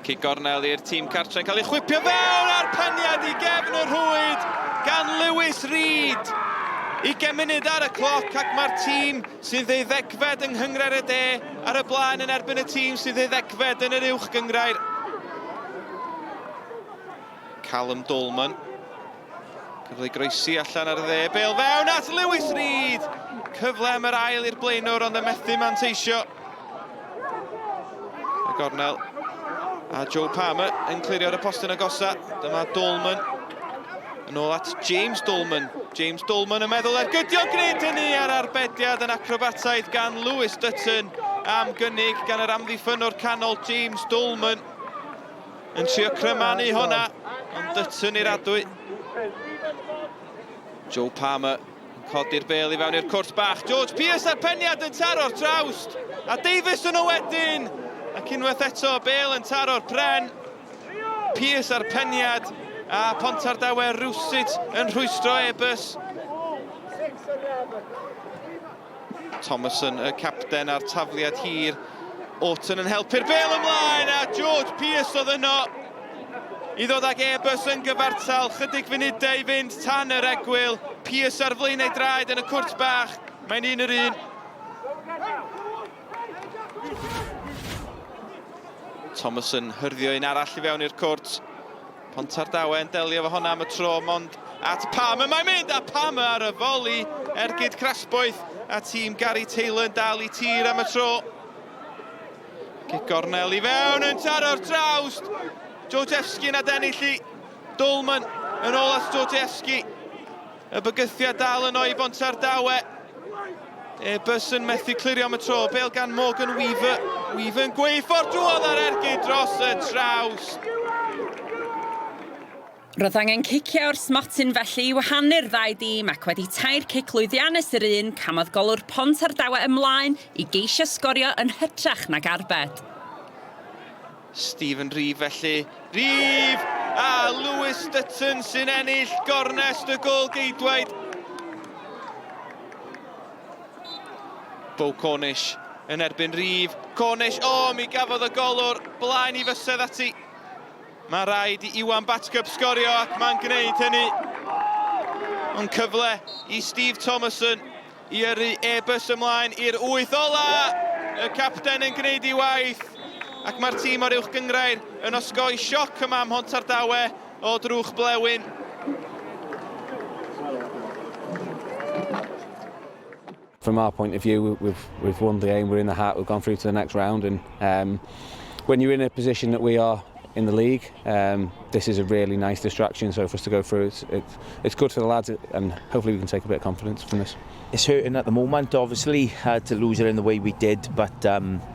Kick gornel i'r tîm cartre'n cael ei chwipio fewn a'r peniad I gefn y rhwyd gan Lewis Reid. 20 munud ar y cloc ac mae'r tîm sy'n ddeuddegfed yng Nghyngred y De ar y blaen yn erbyn y tîm sy'n ddeuddegfed yn yr uwch gyngrair. Callum Dolman. Cyfle I groesi allan ar y dde. Bale fewn at Lewis Reid. Cyfle am yr ail i'r blaenwr ond y methu manteisio. Y gornel. A Joe Palmer yn clirio'r y postyn agosa. Dyma Dolman. Yn ôl at James Dolman. James Dolman yn meddwl ergydio gwneud hynny ar arbediad yn acrobataidd gan Lewis Dutton am gynnig gan yr amddiffynwr canol James Dolman. Yn trio crymanu honna, ond Dutton i'r adwy. Joe Palmer yn codi'r bêl I fewn i'r cwrt bach. George Pearce ar peniad yn taro'r trawst. A Davies yn o wedyn. Ac unwaith eto, Bale yn taro'r pren. Pearce ar peniad. A Pontardawe rwsyd yn rhwystro Airbus. Thomason, y capten a'r tafliad hir. Orton yn helpu'r Bale ymlaen a George Pearce oedd yno. I ddod ag Airbus yn gyfartal, chydig funudau I fynd tan yr egwyl. Pearce ar flaenau draed yn y cwrt bach. Mae'n 1-1. Thomason hyrddio un arall I fewn i'r cwrt. Pontardawe yn delio fo honna am y tro, mond at Palmer. Mae'n mynd a Palmer ar y foli. Ergyd crasboeth a tîm Gary Taylor yn dal I tir am y tro. Cic gornel I fewn yn taro'r trawst. Georgievski yn adennill I. Dolman yn ôl at Georgievski. Y bygythiad dal yno I Pontardawe. Airbus yn methu clirio am y tro. Bale gan Morgan Weaver. Weaver yn gweithio'r drwodd ar ergyd dros y trawst. Roedd angen ciciau o'r smotyn felly I wahanu'r ddau dîm ac wedi tair cic lwyddiannus yr un camodd golwr Pontardawe ymlaen I geisio sgorio yn hytrach nag arbed. Stephen Reeve felly. Reeve a Lewis Dutton sy'n ennill gornest y gôl geidwaid. Bo Cornish yn erbyn Reeve. Cornish, mi gafodd y golwr blaen I fysedd ati. Mae rhaid I Iwan Batcup sgorio ac mae'n gwneud hynny. Ond cyfle I Steve Thomason I yrru Airbus ymlaen i'r 8 ola. Y capten yn gwneud I waith. Ac mae'r tîm o'r uwch gyngrair yn osgoi sioc yma am Pontardawe o drwch blewyn. From our point of view, we've won the game, we're in the hat, we've gone through to the next round, and when you're in a position that we are in the league, this is a really nice distraction, so for us to go through, it's good for the lads, and hopefully we can take a bit of confidence from this. It's hurting at the moment, obviously, to lose it in the way we did, but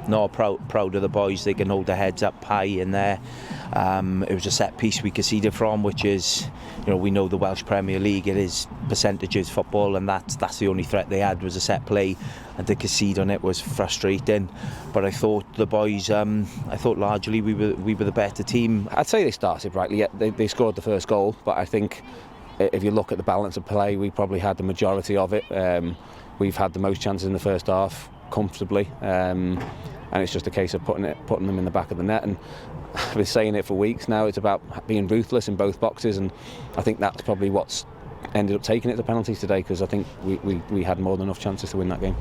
no, proud of the boys. They can hold their heads up high in there. It was a set piece we conceded from, which is, we know the Welsh Premier League, it is percentages football, and that's the only threat they had was a set play, and to concede on it was frustrating. But I thought the boys, I thought largely we were the better team. I'd say they started brightly. Yeah, they scored the first goal, but I think if you look at the balance of play, we probably had the majority of it. We've had the most chances in the first half comfortably, and it's just a case of putting them in the back of the net. And I've been saying it for weeks now. It's about being ruthless in both boxes, and I think that's probably what's ended up taking it to penalties today, because I think we had more than enough chances to win that game.